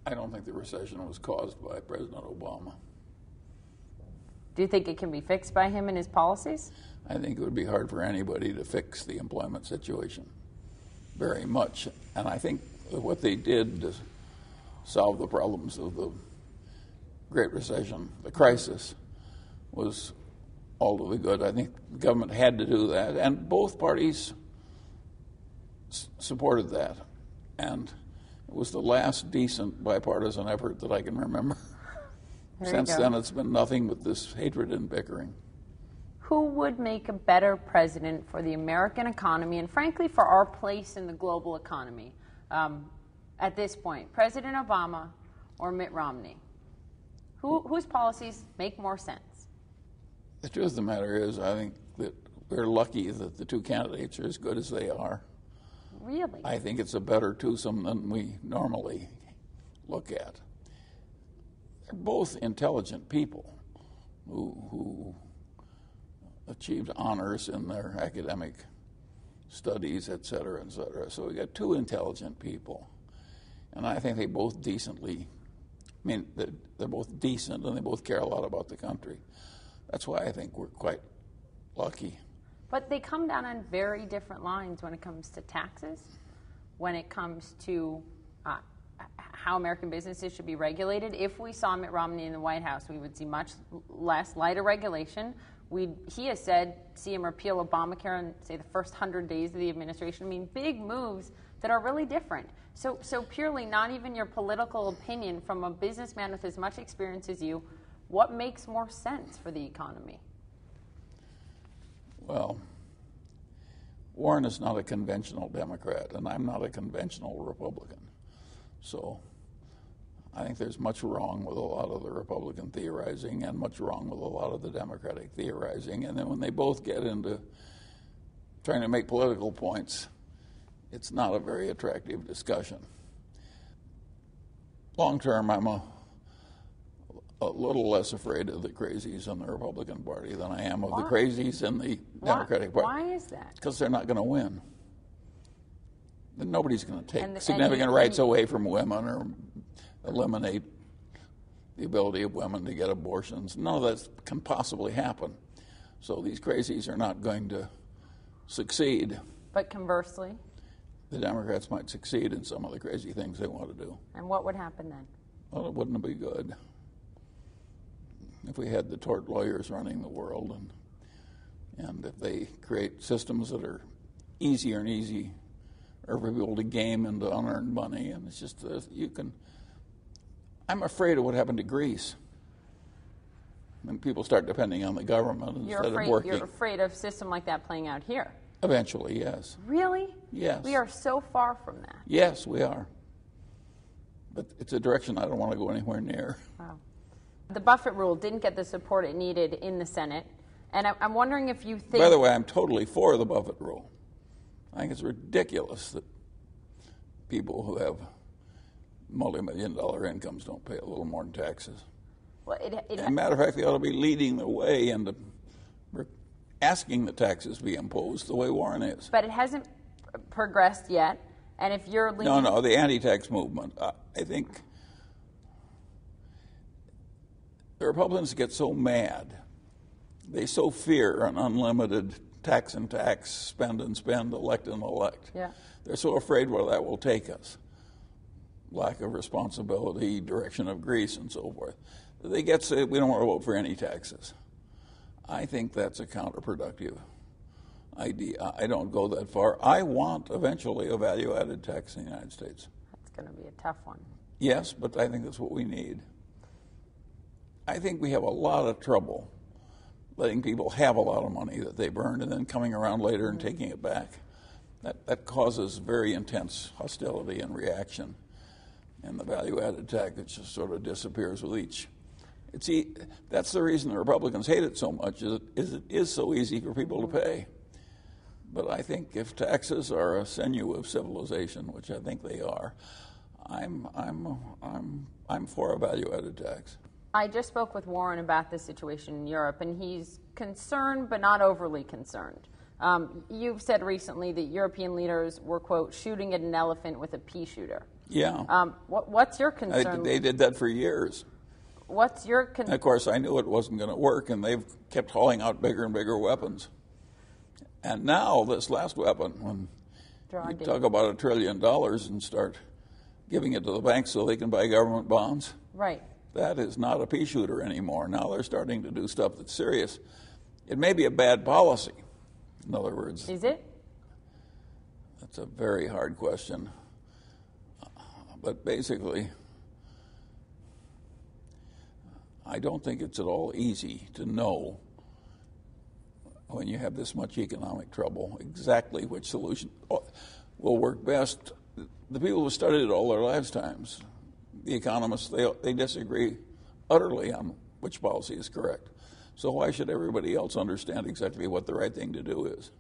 I don't think the recession was caused by President Obama. Do you think it can be fixed by him and his policies? I think it would be hard for anybody to fix the employment situation very much. And I think that what they did to solve the problems of the Great Recession, the crisis, was all to the good. I think the government had to do that, and both parties supported that. And it was the last decent bipartisan effort that I can remember. Since then, it's been nothing but this hatred and bickering. Who would make a better president for the American economy and, frankly, for our place in the global economy at this point? President Obama or Mitt Romney? Whose policies make more sense? The truth of the matter is, I think that we're lucky that the two candidates are as good as they are. Really? I think it's a better twosome than we normally look at. They're both intelligent people who achieved honors in their academic studies, et cetera, et cetera. So we got two intelligent people. And I think they both decently, they're both decent and they both care a lot about the country. That's why I think we're quite lucky. But they come down on very different lines when it comes to taxes, when it comes to how American businesses should be regulated. If we saw Mitt Romney in the White House, we would see much less, lighter regulation. He has said, see him repeal Obamacare in, say, the first 100 days of the administration. I mean, big moves that are really different. So purely, not even your political opinion, from a businessman with as much experience as you, what makes more sense for the economy? Well, Warren is not a conventional Democrat, and I'm not a conventional Republican. So I think there's much wrong with a lot of the Republican theorizing and much wrong with a lot of the Democratic theorizing. And then when they both get into trying to make political points, it's not a very attractive discussion. Long term, I'm a little less afraid of the crazies in the Republican Party than I am of the crazies in the Democratic Party. Why is that? Because they're not going to win. Then nobody's going to take significant rights away from women or eliminate the ability of women to get abortions. None of that can possibly happen. So these crazies are not going to succeed. But conversely? The Democrats might succeed in some of the crazy things they want to do. And what would happen then? Well, it wouldn't be good if we had the tort lawyers running the world, and if they create systems that are easier and easier for people to game into unearned money. And it's just, I'm afraid of what happened to Greece when people start depending on the government instead of working. You're afraid of a system like that playing out here? Eventually, yes. Really? Yes. We are so far from that. Yes, we are. But it's a direction I don't want to go anywhere near. Wow. The Buffett rule didn't get the support it needed in the Senate. And I'm wondering if you think... By the way, I'm totally for the Buffett rule. I think it's ridiculous that people who have multi-million-dollar incomes don't pay a little more in taxes. Well, as a matter of fact, they ought to be leading the way into asking the taxes be imposed the way Warren is. But it hasn't progressed yet. And if you're leading... No, the anti-tax movement. I think the Republicans get so mad. They so fear an unlimited tax and tax, spend and spend, elect and elect. Yeah. They're so afraid where that will take us. Lack of responsibility, direction of Greece, and so forth. They get say, we don't want to vote for any taxes. I think that's a counterproductive idea. I don't go that far. I want eventually a value-added tax in the United States. That's going to be a tough one. Yes, but I think that's what we need. I think we have a lot of trouble letting people have a lot of money that they've earned and then coming around later and taking it back. That causes very intense hostility and reaction. And the value-added tax, it just sort of disappears with each. That's the reason the Republicans hate it so much, is it is so easy for people to pay. But I think if taxes are a sinew of civilization, which I think they are, I'm for a value-added tax. I just spoke with Warren about this situation in Europe, and he's concerned but not overly concerned. You've said recently that European leaders were, quote, shooting at an elephant with a pea shooter. Yeah. What's your concern? They did that for years. What's your And concern? of course, I knew it wasn't going to work, and they've kept hauling out bigger and bigger weapons. And now, this last weapon, when you talk about $1 trillion and start giving it to the banks so they can buy government bonds, Right. that is not a pea shooter anymore. Now they're starting to do stuff that's serious. It may be a bad policy, in other words. Is it? That's a very hard question. But basically, I don't think it's at all easy to know when you have this much economic trouble exactly which solution will work best. The people who studied it all their lifetimes, the economists, they disagree utterly on which policy is correct. So why should everybody else understand exactly what the right thing to do is?